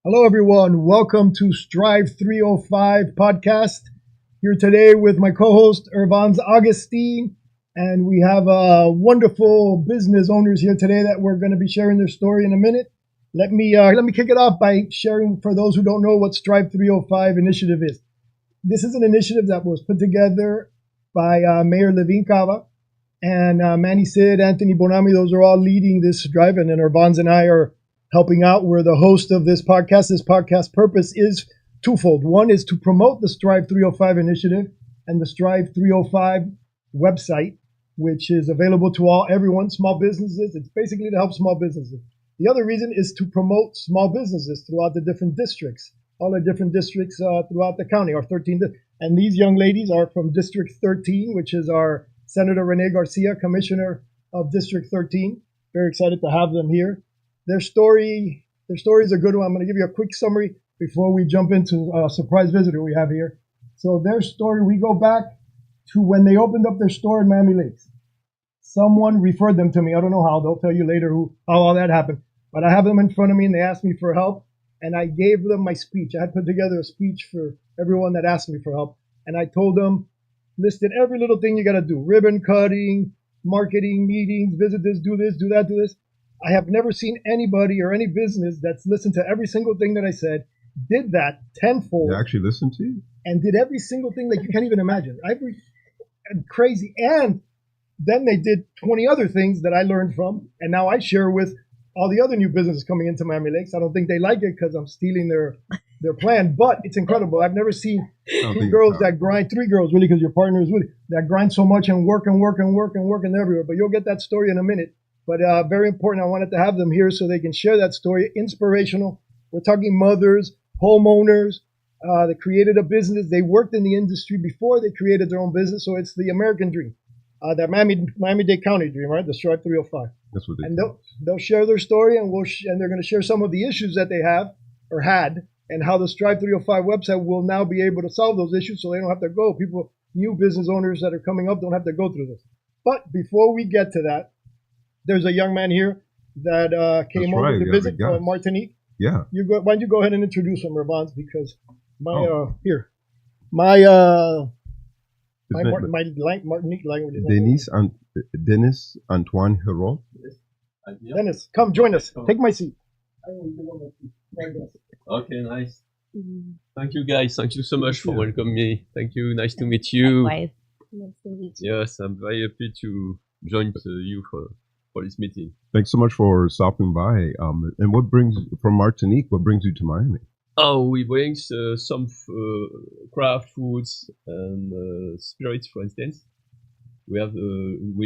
Hello, everyone. Welcome to Strive305 podcast. Here today with my co-host, Irvans Augustine. And we have wonderful business owners here today that we're going to be sharing their story in a minute. Let me kick it off by sharing, for those who don't know, what Strive305 initiative is. This is an initiative that was put together by Mayor Levine Cava and Manny Sid, Anthony Bonami. Those are all leading this drive, and then Irvans and I are helping out. We're the host of this podcast. This podcast purpose is twofold. One is to promote the Strive305 initiative and the Strive305 website, which is available to everyone, small businesses. It's basically to help small businesses. The other reason is to promote small businesses throughout the different districts, all the different districts throughout the county, our 13. And these young ladies are from District 13, which is our Senator Rene Garcia, Commissioner of District 13. Very excited to have them here. Their story is a good one. I'm going to give you a quick summary before we jump into a surprise visitor we have here. So their story, we go back to when they opened up their store in Miami Lakes. Someone referred them to me. I don't know how. They'll tell you later how all that happened. But I have them in front of me, and they asked me for help. And I gave them my speech. I had put together a speech for everyone that asked me for help. And I told them, listed every little thing you got to do. Ribbon cutting, marketing, meetings, visit this, do that, do this. I have never seen anybody or any business that's listened to every single thing that I said, did that tenfold. They actually listened to you? And did every single thing that you can't even imagine. Crazy. And then they did 20 other things that I learned from. And now I share with all the other new businesses coming into Miami Lakes. I don't think they like it because I'm stealing their plan, but it's incredible. I've never seen three girls, really, because your partner is with you, that grind so much and work everywhere. But you'll get that story in a minute. But very important, I wanted to have them here so they can share that story. Inspirational. We're talking mothers, homeowners. They created a business. They worked in the industry before they created their own business. So it's the American dream, the Miami-Dade County dream, right? The Strive305. That's what they'll share their story, and they're going to share some of the issues that they have or had, and how the Strive305 website will now be able to solve those issues, so they don't have to go. New business owners that are coming up don't have to go through this. But before we get to that, there's a young man here that came over to visit from Martinique. Yeah. Why don't you go ahead and introduce him, Irvans, because my Martinique language is Dennis Antoine Hero. Dennis, come join us. Take my seat. Okay, nice. Thank you, guys. Thank you so much for welcoming me. Thank you. Nice to meet you. Likewise. Nice to meet you. Yes, I'm very happy to join you for this meeting. Thanks so much for stopping by. And what brings from Martinique? What brings you to Miami? Oh, we bring some craft foods and spirits, for instance. We're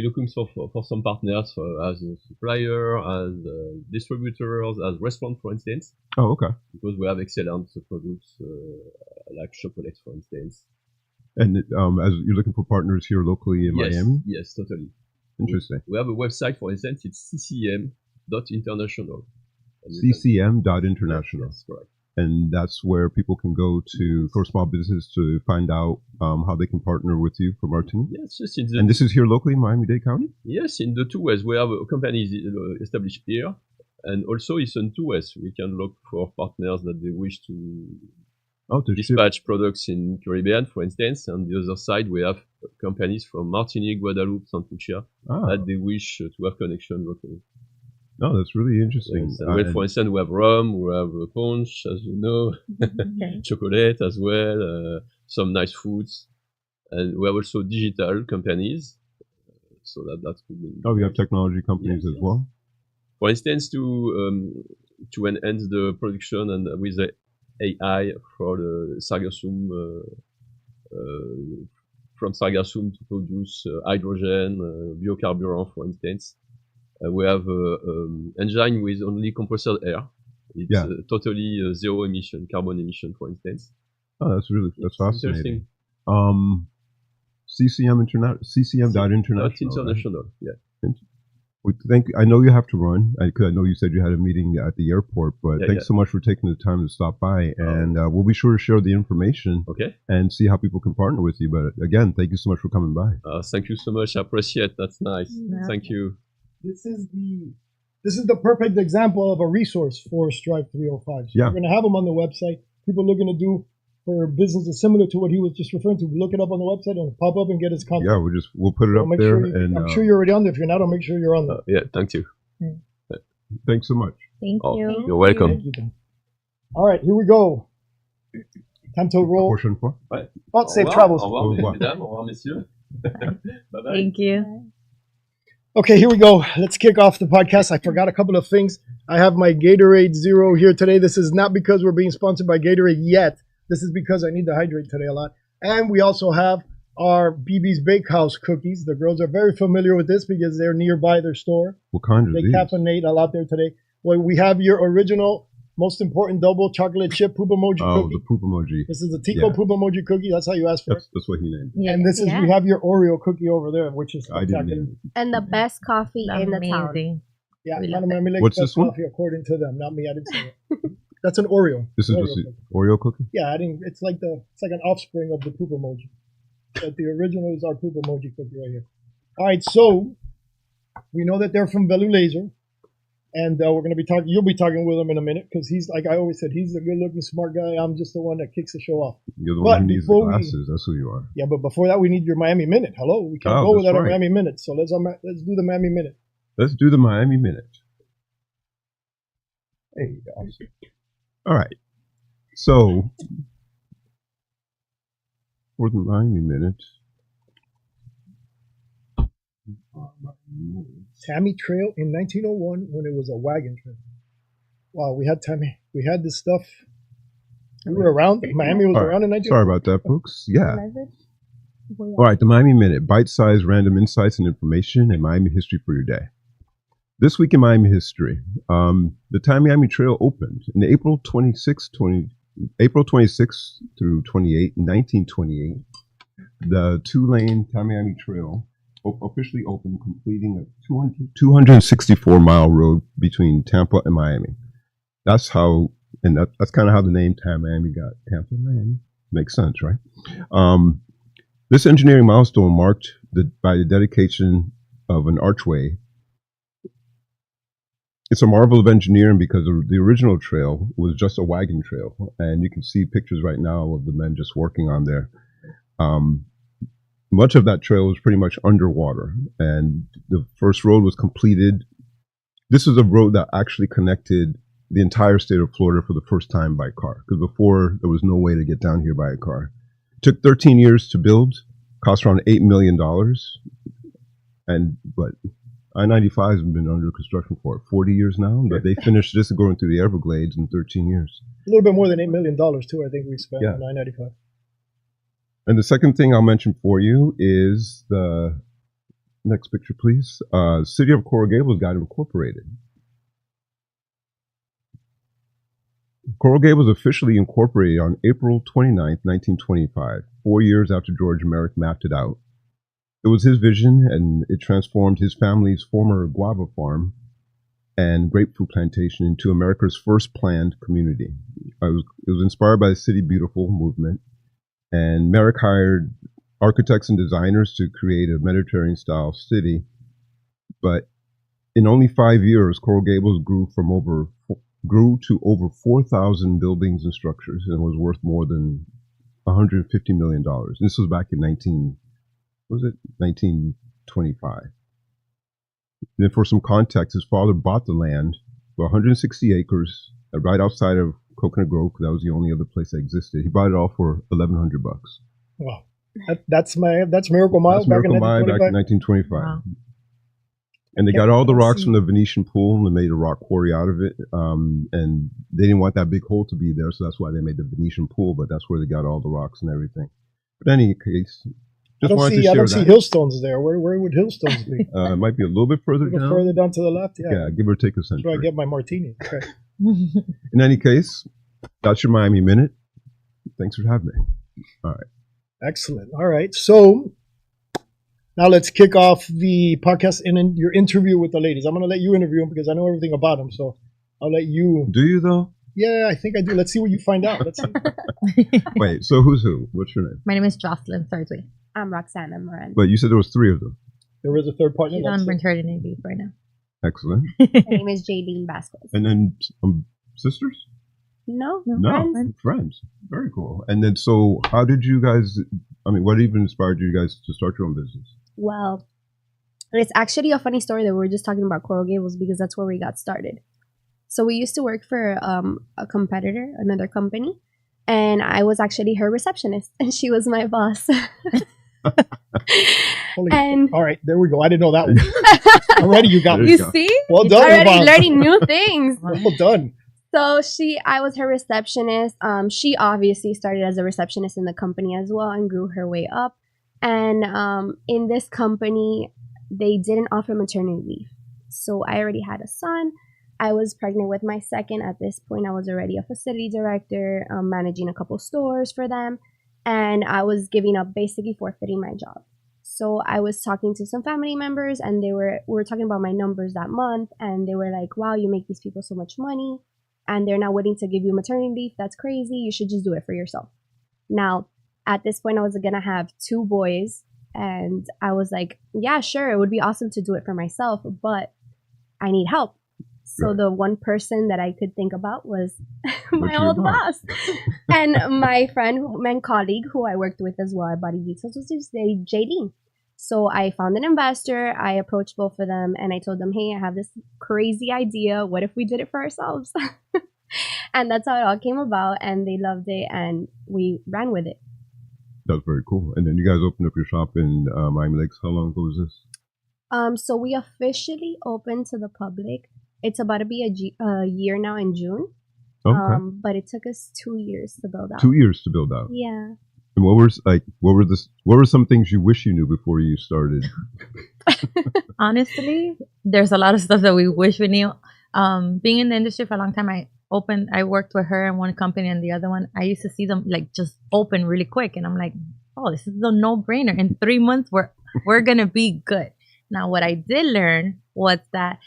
looking for some partners as a supplier, as distributors, as restaurant, for instance. Oh, okay. Because we have excellent products like chocolate, for instance. And as you're looking for partners here locally in Miami? Yes, totally. Interesting. We have a website, for instance, it's ccm.international. ccm.international. Yes, correct. And that's where people can go for small business to find out how they can partner with you for Martinique? Yes, yes. And this is here locally in Miami-Dade County? Yes, in the two ways. We have companies established here, and also it's in two ways. We can look for partners that they wish to dispatch products in Caribbean, for instance. On the other side, we have companies from Martinique, Guadeloupe, Saint Lucia that they wish to have connection locally. No, that's really interesting. Yes. For instance, we have rum, we have punch, as you know, chocolate as well, some nice foods, and we have also digital companies. So that could be. Oh, we have technology companies as well. For instance, to enhance the production and with the AI for the sargassum, from sargassum to produce hydrogen, biocarburant, for instance. We have engine with only compressed air. It's totally zero emission, carbon emission, for instance. Oh, that's fascinating. CCM.international. That's international, right? Yeah. I know you have to run, because I know you said you had a meeting at the airport, but thanks so much for taking the time to stop by. And we'll be sure to share the information and see how people can partner with you. But again, thank you so much for coming by. Thank you so much. I appreciate it. That's nice. Thank you. This is the this is the perfect example of a resource for Strive305. So yeah. We're going to have them on the website. People looking to do for businesses similar to what he was just referring to. Look it up on the website and pop up and get his contact. Yeah, we'll put it up there. I'm sure you're already on there. If you're not, I'll make sure you're on there. Yeah, thank you. Thanks so much. Thank you. You're welcome. Thank you. All right, here we go. Time to roll. Well, safe travels. Au revoir, mesdames. Au revoir, messieurs. Bye-bye. Thank you. Okay, here we go. Let's kick off the podcast. I forgot a couple of things. I have my Gatorade Zero here today. This is not because we're being sponsored by Gatorade yet. This is because I need to hydrate today a lot. And we also have our BB's Bakehouse cookies. The girls are very familiar with this because they're nearby their store. What kind of They these? caffeinate a lot there today. Well, we have your original, most important double chocolate chip poop emoji cookie. Oh, the poop emoji. This is the Tico poop emoji cookie. That's how you asked for it. That's what he named it. Yeah. And this is, we have your Oreo cookie over there, which is I didn't name it. And the best coffee in the town. Yeah, We love Miami-Dade What's this one? coffee, according to them, not me. I didn't say it. That's an Oreo. This is Oreo the cookie. Oreo cookie? Yeah, I didn't. It's like an offspring of the poop emoji. But the original is our poop emoji cookie right here. All right, so we know that they're from Vellu Laser, and we're going to be talking. You'll be talking with him in a minute because he's, like I always said, he's a good-looking, smart guy. I'm just the one that kicks the show off. You're the one who needs the glasses. That's who you are. Yeah, but before that, we need your Miami Minute. Hello, we can't go without a Miami Minute. So let's do the Miami Minute. Let's do the Miami Minute. There you go. All right. So, for the Miami Minute. Tammy Trail in 1901 when it was a wagon trail. Wow, we had Tammy. We had this stuff. We were around. Miami was around in 1901. Sorry about that, folks. Yeah. All right, the Miami Minute. Bite-sized random insights and information and Miami history for your day. This week in Miami history, the Tamiami Trail opened in April 26 through 28, 1928. The two-lane Tamiami Trail officially opened, completing a 264-mile road between Tampa and Miami. That's how, and that's kind of how the name Tamiami got. Tampa, Miami. Makes sense, right? This engineering milestone marked by the dedication of an archway. It's a marvel of engineering because the original trail was just a wagon trail, and you can see pictures right now of the men just working on there. Much of that trail was pretty much underwater, and the first road was completed. This is a road that actually connected the entire state of Florida for the first time by car, because before there was no way to get down here by a car. It took 13 years to build, cost around $8 million, but I-95 has been under construction for 40 years now, but they finished this going through the Everglades in 13 years. A little bit more than $8 million, too, I think we spent on I-95. And the second thing I'll mention for you is the next picture, please. City of Coral Gables got incorporated. Coral Gables officially incorporated on April 29th, 1925, 4 years after George Merrick mapped it out. It was his vision, and it transformed his family's former guava farm and grapefruit plantation into America's first planned community. It was inspired by the City Beautiful movement, and Merrick hired architects and designers to create a Mediterranean-style city. But in only 5 years, Coral Gables grew to over 4,000 buildings and structures, and was worth more than $150 million. This was back in 1925. And for some context, his father bought the land for 160 acres right outside of Coconut Grove, because that was the only other place that existed. He bought it all for $1,100. Wow, that's Miracle Mile. That's Miracle Mile back in 1925. Wow. And they got all the rocks from the Venetian pool, and they made a rock quarry out of it. And they didn't want that big hole to be there, so that's why they made the Venetian pool. But that's where they got all the rocks and everything. But in any case, I don't see Hillstones there. Where would Hillstones be? It might be a little bit further down. Further down to the left, yeah, give or take a century. That's where I get my martini. Okay. In any case, that's your Miami Minute. Thanks for having me. All right. Excellent. All right. So now let's kick off the podcast and your interview with the ladies. I'm going to let you interview them because I know everything about them. So I'll let you. Do you, though? Yeah, I think I do. Let's see what you find out. Let's see. Wait, so who's who? What's your name? My name is Josselyn Sarduy. I'm Roxana Miranda. But you said there was three of them. There was a third partner. She's on maternity leave right now. Excellent. Her name is Jaylene Vasquez. And then sisters? No, friends. Very cool. And then, so how did you guys, what even inspired you guys to start your own business? Well, it's actually a funny story that we were just talking about Coral Gables because that's where we got started. So we used to work for a competitor, another company, and I was actually her receptionist, and she was my boss. All right, there we go. I didn't know that one. Already you got me. You see? Well done, already learning new things. Well done. So I was her receptionist. She obviously started as a receptionist in the company as well and grew her way up. And in this company, they didn't offer maternity leave. So I already had a son. I was pregnant with my second. At this point, I was already a facility director, managing a couple stores for them. And I was giving up, basically forfeiting my job. So I was talking to some family members, and we were talking about my numbers that month. And they were like, wow, you make these people so much money, and they're not willing to give you maternity leave. That's crazy. You should just do it for yourself. Now, at this point, I was going to have 2 boys. And I was like, yeah, sure. It would be awesome to do it for myself, but I need help. So the one person that I could think about was my old boss. And my friend and colleague who I worked with as well at Body Details was just Jaylene. So I found an investor. I approached both of them and I told them, hey, I have this crazy idea. What if we did it for ourselves? And that's how it all came about. And they loved it and we ran with it. That's very cool. And then you guys opened up your shop in Miami Lakes. How long ago was this? So we officially opened to the public. It's about to be a year now in June. Okay. But it took us 2 years to build out. 2 years to build out. Yeah. And what were some things you wish you knew before you started? Honestly, there's a lot of stuff that we wish we knew. Being in the industry for a long time, I worked with her in one company and the other one. I used to see them like just open really quick, and I'm like, oh, this is a no-brainer. In 3 months, we're gonna be good. Now, what I did learn was that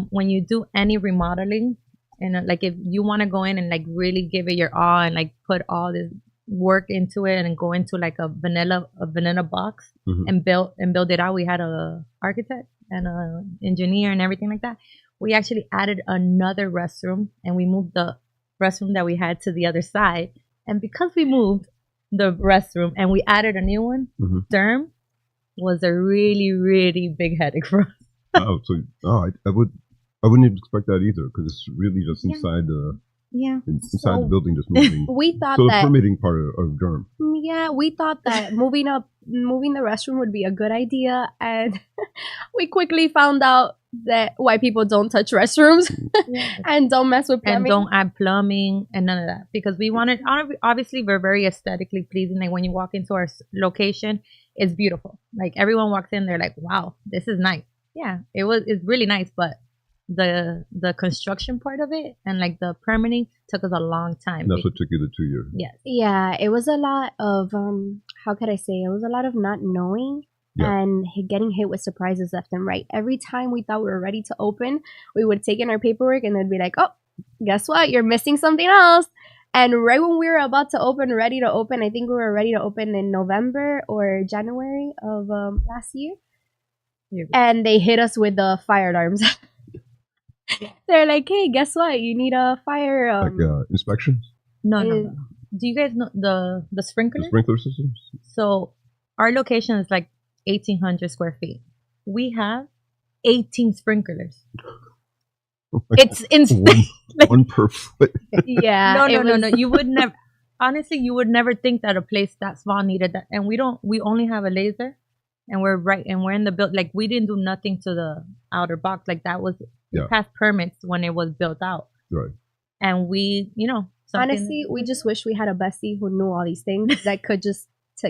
when you do any remodeling, and like if you want to go in and like really give it your all and like put all this work into it and go into like a vanilla box and build it out. We had a architect and a engineer and everything like that. We actually added another restroom and we moved the restroom that we had to the other side. And because we moved the restroom and we added a new one, Derm was a really, really big headache for us. I wouldn't expect that either because it's really just inside the inside the building, just moving. We thought the permitting part of Derm. Yeah, we thought that moving the restroom would be a good idea, and we quickly found out that white people don't touch restrooms and don't mess with plumbing. And don't add plumbing and none of that because we wanted, obviously we're very aesthetically pleasing. Like when you walk into our location, it's beautiful. Like everyone walks in, they're like, wow, this is nice. Yeah, it's really nice, but the construction part of it and like the permitting took us a long time. That's what took you the 2 years. Yeah, it was a lot of how could I say, it was a lot of not knowing and getting hit with surprises left and right. Every time we thought we were ready to open, we would take in our paperwork and they'd be like, oh, guess what, you're missing something else. And right when we were about to open, ready to open, I think we were ready to open in November or January of last year, and they hit us with the fire alarms. They're like, hey, guess what? You need a fire inspections? No. Do you guys know the sprinklers? The sprinkler systems? So our location is like 1,800 square feet. We have 18 sprinklers. It's insane. One per foot. Yeah. No. You would never. Honestly, you would never think that a place that small needed that. And we don't. We only have a laser, and we're in the build. Like we didn't do nothing to the outer box. Like that was past permits when it was built out. Right. And we, honestly, we just wish we had a bestie who knew all these things that could just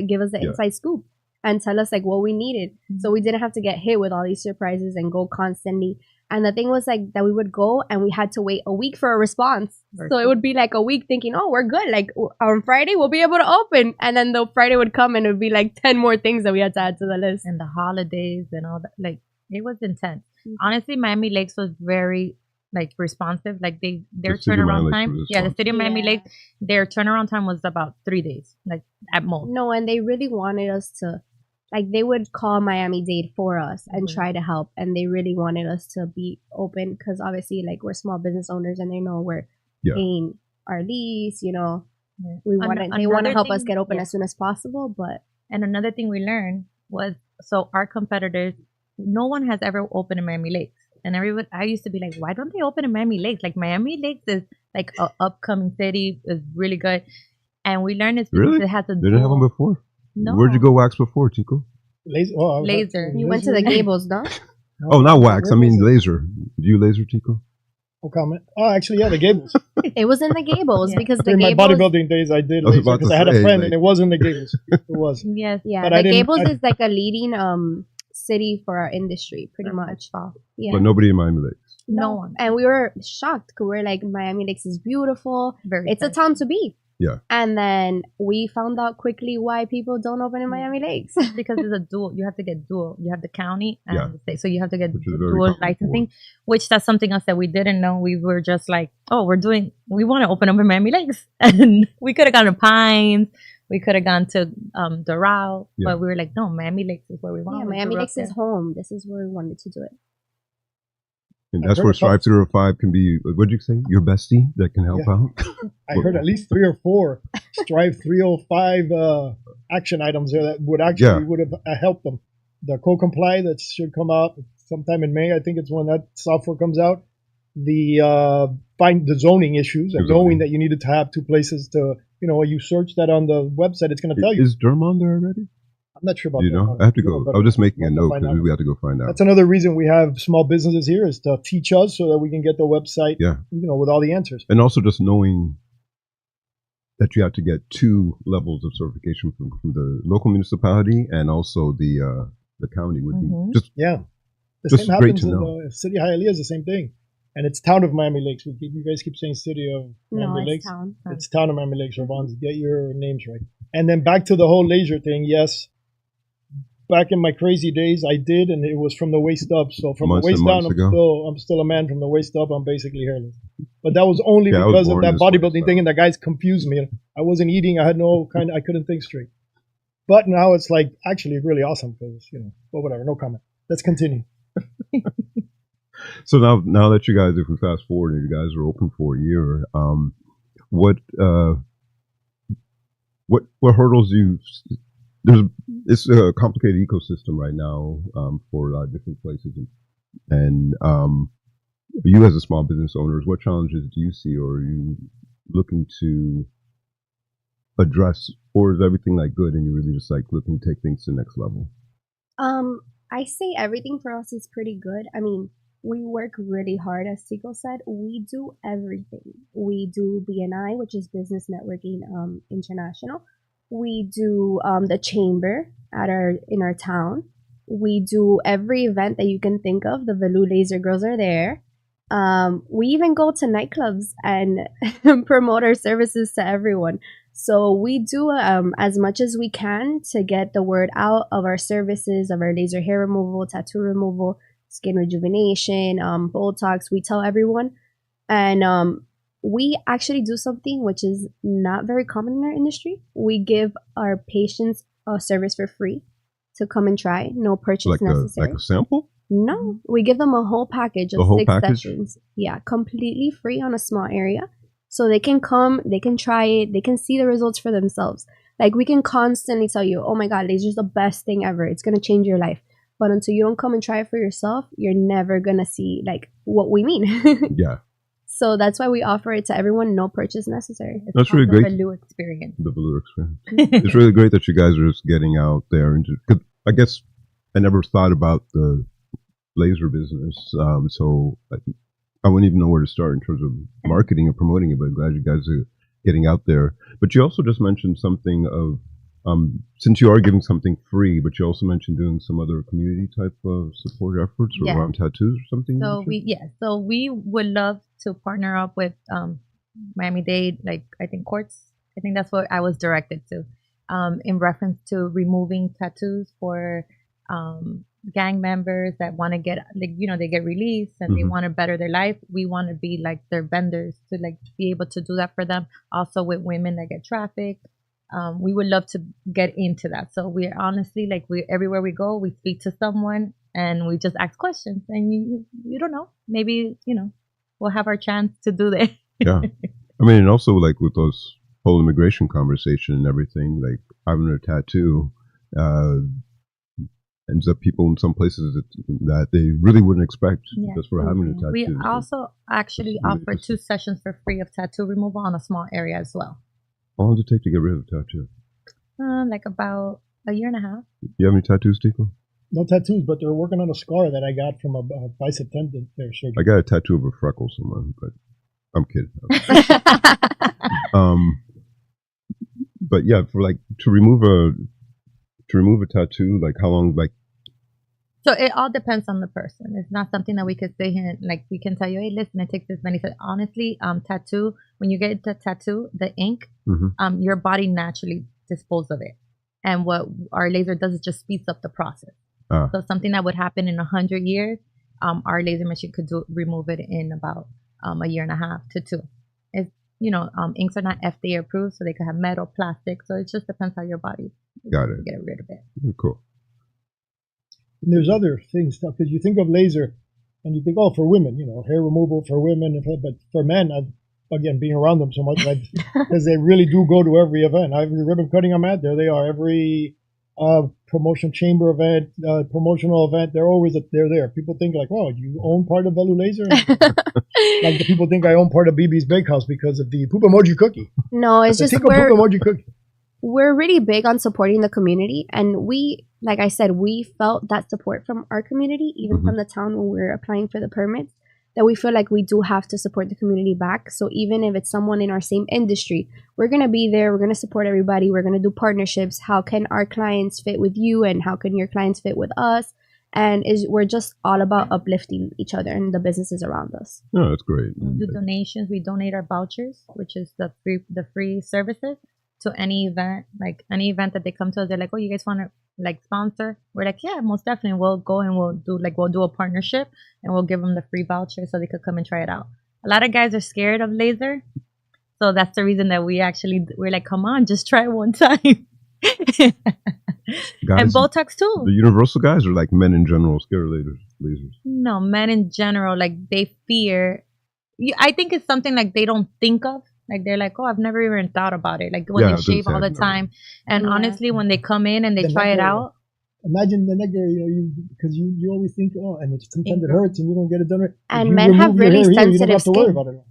give us the inside scoop and tell us like what we needed, so we didn't have to get hit with all these surprises and go constantly. And the thing was like that we would go and we had to wait a week for a response. So it would be like a week thinking, oh, we're good. Like on Friday, we'll be able to open. And then the Friday would come and it would be like 10 more things that we had to add to the list. And the holidays and all that. Like it was intense. Honestly, Miami Lakes was very like responsive. Like their turnaround time. The city of Miami Lakes, their turnaround time was about 3 days, like at most. No, and they really wanted us to like they would call Miami-Dade for us and try to help, and they really wanted us to be open because obviously like we're small business owners and they know we're paying our lease, you know. They want to help us get open as soon as possible. But another thing we learned was, so our competitors, no one has ever opened in Miami Lakes. And everybody, I used to be like, why don't they open in Miami Lakes? Like Miami Lakes is like an upcoming city, is really good. And we learned it's because it has a They didn't have one before? No. Where'd you go wax before, Chico? Laser. You went to the Gables, no? Oh, not wax. I mean laser. Do you laser, Chico? No comment. Oh, actually, yeah, the Gables. It was in the Gables because the During Gables. my bodybuilding days, I did laser because I had a friend and it was in the Gables. It was. Yes. Yeah, but the Gables is like a leading city for our industry, pretty much. Yeah. But nobody in Miami Lakes. No one. And we were shocked because we're like, Miami Lakes is beautiful. It's a town to be. Yeah. And then we found out quickly why people don't open in Miami Lakes. Because it's a dual. You have to get dual. You have the county and the state. So you have to get dual licensing, which that's something else that we didn't know. We were just like, oh, we want to open up in Miami Lakes. And we could have gone to Pines. We could have gone to Doral. But we were like, no, Miami Lakes is where we want. Yeah, Miami Lakes is home. This is where we wanted to do it. And that's where Strive305 can be, what did you say? Your bestie that can help out? I heard at least 3 or 4 Strive305 action items there that would have helped them. The co-comply that should come out sometime in May. I think it's when that software comes out. Find the zoning issues and knowing that you needed to have 2 places to, you know, you search that on the website, it's going to tell you. Is Durham on there already? I'm not sure about that. You know, I have to go. I was just making a note because we have to go find out. That's another reason we have small businesses here is to teach us so that we can get the website, you know, with all the answers. And also just knowing that you have to get 2 levels of certification from the local municipality and also the county would be just The same happens in the city of Hialeah is the same thing. And it's town of Miami Lakes. You guys keep saying city of Miami Lakes. Town. It's town of Miami Lakes. Ravons, get your names right. And then back to the whole laser thing. Yes. Back in my crazy days, I did, and it was from the waist up. So from the waist down, I'm still a man. From the waist up, I'm basically hairless. But that was only because of that bodybuilding thing, and the guys confused me. I wasn't eating. I had I couldn't think straight. But now it's like actually really awesome because, you know, well, whatever, no comment. Let's continue. So now that you guys, if we fast forward and you guys are open for a year, what hurdles it's a complicated ecosystem right now for different places, and you as a small business owners, what challenges do you see, or are you looking to address, or is everything like good and you're really just like looking to take things to the next level? I say everything for us is pretty good. I mean, we work really hard, as Tico said. We do everything. We do BNI, which is Business Networking International. We do the chamber in our town. We do every event that you can think of. The Vellu Laser Girls are there. We even go to nightclubs and promote our services to everyone. So we do as much as we can to get the word out of our services, of our laser hair removal, tattoo removal, skin rejuvenation, Botox. We tell everyone. And we actually do something which is not very common in our industry. We give our patients a service for free to come and try. No purchase necessary. Like a sample? No. We give them a whole package of 6 sessions. Yeah, completely free on a small area. So they can come, they can try it, they can see the results for themselves. Like we can constantly tell you, oh my God, laser's the best thing ever. It's going to change your life. But until you don't come and try it for yourself, you're never going to see like what we mean. Yeah. So that's why we offer it to everyone, no purchase necessary. That's really great. The Vellu experience. The Vellu experience. It's really great that you guys are just getting out there. And I guess I never thought about the laser business. So I wouldn't even know where to start in terms of marketing and promoting it, but I'm glad you guys are getting out there. But you also just mentioned something of, since you are giving something free, but you also mentioned doing some other community type of support efforts around tattoos or something. So we would love to partner up with Miami-Dade, like I think courts. I think that's what I was directed to, in reference to removing tattoos for gang members that want to get, like, you know, they get released and they want to better their life. We want to be like their vendors to like be able to do that for them. Also with women that get trafficked, we would love to get into that. So we're honestly like everywhere we go, we speak to someone and we just ask questions. And you don't know, maybe we'll have our chance to do that. Yeah, I mean, and also like with those whole immigration conversation and everything, like having a tattoo ends up people in some places that they really wouldn't expect just for having a tattoo. We also actually offer 2 sessions for free of tattoo removal on a small area as well. How long does it take to get rid of a tattoo? Like about a year and a half. You have any tattoos, Tico? No tattoos, but they're working on a scar that I got from a bicep tendon there surgery. I got a tattoo of a freckle somewhere, but I'm kidding. But yeah, for like to remove a tattoo, like how long, like? So it all depends on the person. It's not something that we could say here, like we can tell you, hey, listen, it takes this many. So honestly, tattoo, when you get the tattoo, the ink, your body naturally disposes of it. And what our laser does is just speeds up the process. So something that would happen in 100 years, our laser machine could remove it in about a year and a half to 2. It's, inks are not FDA approved, so they could have metal, plastic. So it just depends how your body get rid of it. Cool. And there's other things, because you think of laser and you think, oh, for women, hair removal for women. But for men, again, being around them so much, because they really do go to every event. Every ribbon cutting I'm at, there they are. Every promotion chamber event, promotional event, they're there. People think like, oh, you own part of Vellu Laser? Like the people think I own part of BB's Bakehouse because of the poop emoji cookie. No, it's just poop emoji cookie. We're really big on supporting the community, and we, like I said, we felt that support from our community, even from the town when we were applying for the permits, that we feel like we do have to support the community back. So even if it's someone in our same industry, we're going to be there. We're going to support everybody. We're going to do partnerships. How can our clients fit with you, and how can your clients fit with us? And we're just all about uplifting each other and the businesses around us. No, that's great. We do donations. We donate our vouchers, which is the free services, to any event. Like any event that they come to us, they're like, oh, you guys want to like sponsor? We're like, yeah, most definitely. We'll go and we'll do a partnership, and we'll give them the free voucher so they could come and try it out. A lot of guys are scared of laser, so that's the reason that we're like, come on, just try it one time. Guys, and Botox too. The universal guys are like men in general scared of lasers. No, men in general, like they fear. I think it's something like they don't think of. Like they're like, oh, I've never even thought about it. Like when they shave all the time. And honestly, when they come in and they try it out. Imagine the neck there, because you always think, oh, and sometimes it hurts and you don't get it done right. And men have really sensitive you don't have to worry skin. about it.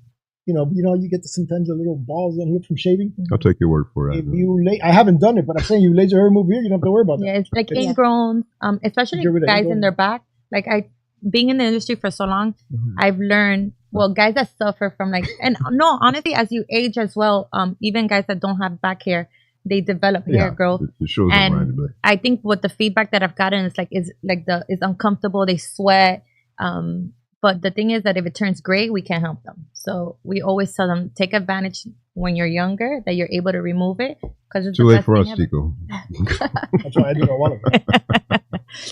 You get sometimes a little balls in here from shaving. I'll take your word for it. I haven't done it, but I'm saying you laser hair remove here, you don't have to worry about that. Yeah, it's like ingrown, especially guys in their back. Like being in the industry for so long, I've learned, well, guys that suffer from honestly, as you age as well, even guys that don't have back hair, they develop hair growth. It shows and I think what the feedback that I've gotten is it's uncomfortable, they sweat. But the thing is that if it turns gray, we can't help them. So we always tell them, take advantage when you're younger that you're able to remove it, because it's too late for us, Tico. That's why I didn't want it.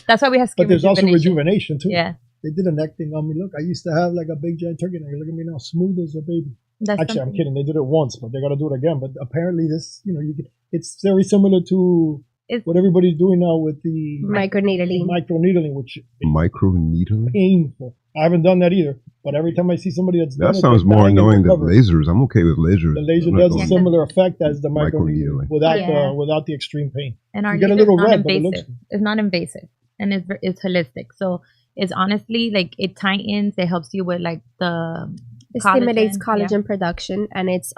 That's why we have skin. But there's also rejuvenation too. Yeah. They did a neck thing on me. Look, I used to have like a big giant turkey neck. Look at me now, smooth as a baby. Actually, I'm kidding. They did it once, but they got to do it again. But apparently, it's very similar to what everybody's doing now with the microneedling. Which microneedling, painful. I haven't done that either. But every time I see somebody that's done sounds more annoying than lasers. I'm okay with lasers. The laser does a similar effect as the microneedling without the extreme pain. And our you get a little red, but it's not invasive, and it's holistic. So it's honestly like it tightens. It helps you with like it stimulates collagen production, and it's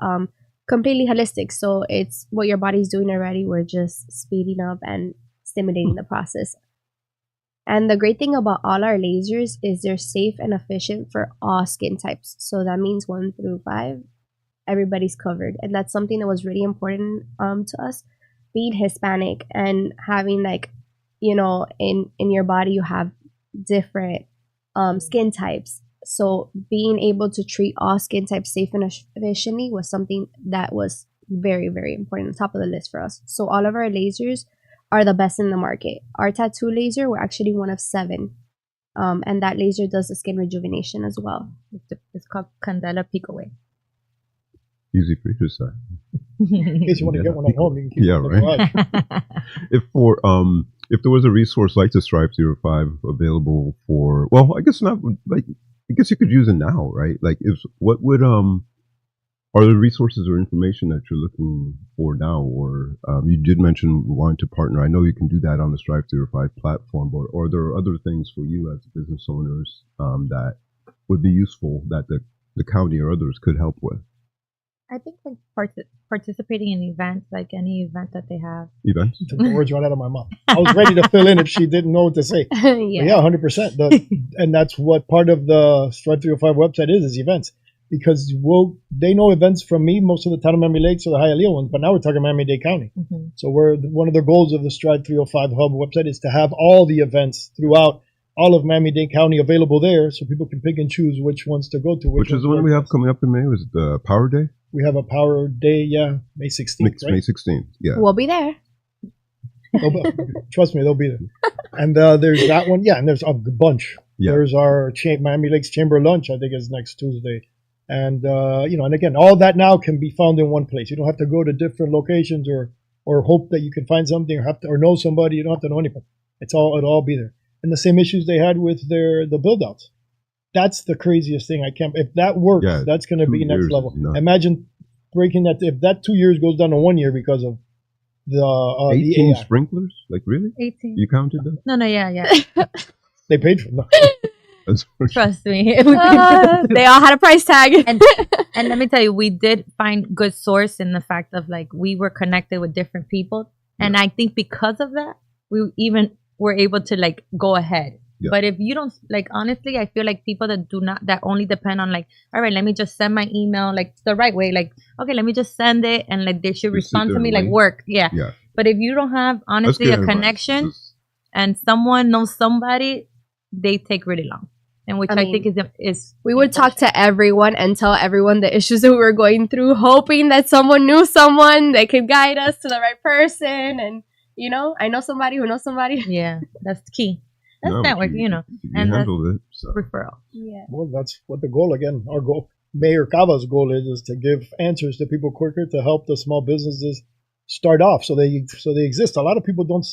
completely holistic. So it's what your body's doing already. We're just speeding up and stimulating the process. And the great thing about all our lasers is they're safe and efficient for all skin types. So that means 1 through 5, everybody's covered. And that's something that was really important to us. Being Hispanic and having in your body you have different skin types. So being able to treat all skin types safe and efficiently was something that was very, very important, on top of the list for us. So all of our lasers are the best in the market. Our tattoo laser, we're actually one of 7. And that laser does the skin rejuvenation as well. It's called Candela Pico Way. Easy for you to say. In case you want to get one at home, you can keep it in the garage. If there was a resource like the Strive305 available for, well, I guess not, like, I guess you could use it now, right? Like, what would, are there resources or information that you're looking for now? Or you did mention wanting to partner. I know you can do that on the Strive305 platform, but are there other things for you as business owners that would be useful that the county or others could help with? I think like participating in events, like any event that they have. Events? Took the words right out of my mouth. I was ready to fill in if she didn't know what to say. Yeah, 100%. And that's what part of the Strive305 website is events. Because they know events from me most of the time in Miami-Dade, so the Hialeah ones, but now we're talking Miami-Dade County. Mm-hmm. So one of the goals of the Strive305 Hub website is to have all the events throughout all of Miami-Dade County available there, so people can pick and choose which ones to go to. Which is the one we have coming up in May? Was it the Power Day? We have a Power Day, May 16th, right? May 16th, yeah. We'll be there. Trust me, they'll be there. And there's that one, and there's a bunch. Yeah. There's our Miami Lakes Chamber Lunch, I think is next Tuesday. And, and again, all that now can be found in one place. You don't have to go to different locations or hope that you can find something or know somebody. You don't have to know anybody. It'll all be there. And the same issues they had with the build-outs. That's the craziest thing. If that works, that's going to be next level. Imagine breaking that. If that 2 years goes down to 1 year because of the 18 sprinklers? Like, really? 18. You counted them? No, yeah. They paid for them. Trust me. They all had a price tag. And let me tell you, we did find good source in the fact of like we were connected with different people. And I think because of that, we even were able to like go ahead. Yeah. But if you don't, like, honestly, I feel like people that only depend on like, all right, let me just send my email like the right way. Like, okay, let me just send it and like they should respond to me like work. Yeah. But if you don't have honestly a connection and someone knows somebody, they take really long. And which I think is we would talk to everyone and tell everyone the issues that we were going through, hoping that someone knew someone that could guide us to the right person. And, I know somebody who knows somebody. Yeah, that's the key. That's network, You and handled it. So. Referral. Yeah. Well, that's what the goal, again, our goal, Mayor Cava's goal is to give answers to people quicker to help the small buses start off so they exist. A lot of people don't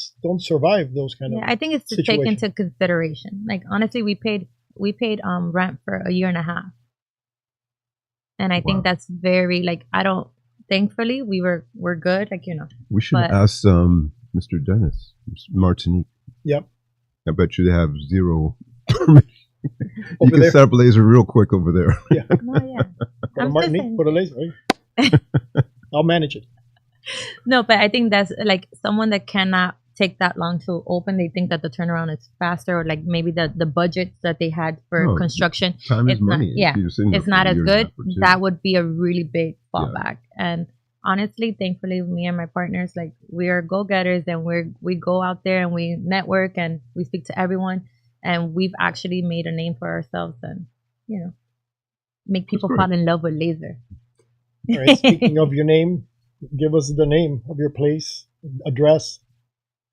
survive those kind of I think it's to take into consideration. Like, honestly, we paid rent for a year and a half. And I think that's very, like, thankfully we're good. Like, We should ask Mr. Dennis, Martinique. Yep. I bet you they have zero. You can set up a laser real quick over there. Yeah. No, Go to Martinique, put a laser. Right? I'll manage it. No, but I think that's like someone that cannot take that long to open. They think that the turnaround is faster, or like maybe the budget that they had for construction. Time is money. It's not as good. That would be a really big fallback. And honestly, thankfully, me and my partners, like, we are go-getters, and we go out there and we network and we speak to everyone, and we've actually made a name for ourselves and, make people fall in love with laser. All right, speaking of your name, give us the name of your place, address,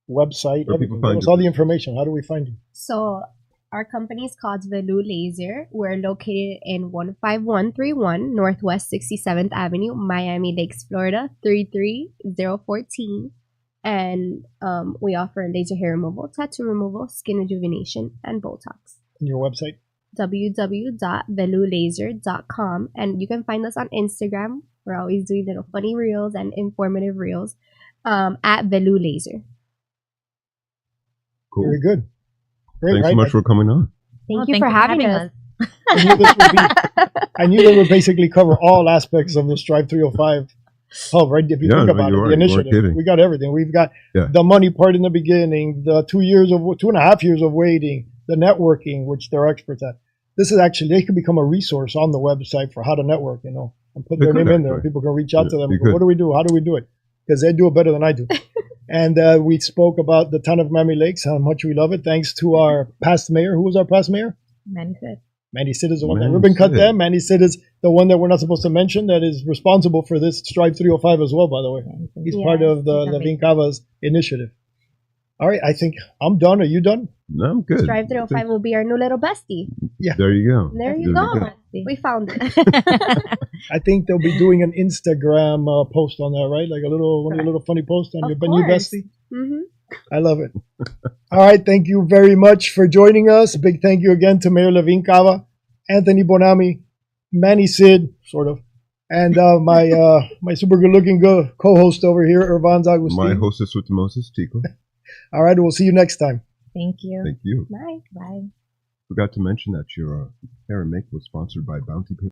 website, everything. Give us all the information. How do we find you? So our company is called Vellu Laser. We're located in 15131 Northwest 67th Avenue, Miami Lakes, Florida, 33014. And we offer laser hair removal, tattoo removal, skin rejuvenation, and Botox. And your website? www.vellulaser.com. And you can find us on Instagram. We're always doing little funny reels and informative reels at Vellu Laser. Cool. Very good. Great, Thanks so much for coming on. Thank you for having us. I knew they would basically cover all aspects of the Strive305 Hub, right? If you think about it, the initiative. We got everything. We've got the money part in the beginning, the 2.5 years of waiting, the networking, which they're experts at. This is actually, they could become a resource on the website for how to network, and put their name in there. Right. People can reach out to them. What do we do? How do we do it? Because they do it better than I do. And we spoke about the town of Miami Lakes, how much we love it, thanks to our past mayor. Who was our past mayor? Manny Sid. Manny Sid is the one that ribbon cut them. Manny Sid is the one that we're not supposed to mention that is responsible for this Strive305 as well, by the way. He's part of the Levine Cava's initiative. All right, I think I'm done. Are you done? No, I'm good. Strive305 will be our new little bestie. Yeah. There you go. There you go. We found it. I think they'll be doing an Instagram post on that, right? Like one of your little funny posts on your new bestie. Mm-hmm. I love it. All right. Thank you very much for joining us. Big thank you again to Mayor Levine Cava, Anthony Bonami, Manny Sid, sort of, and my super good looking co-host over here, Irvans Agustin. My hostess with the Moses, Tico. All right. We'll see you next time. Thank you. Thank you. Bye. Bye. Forgot to mention that your hair and makeup was sponsored by Bounty Paper.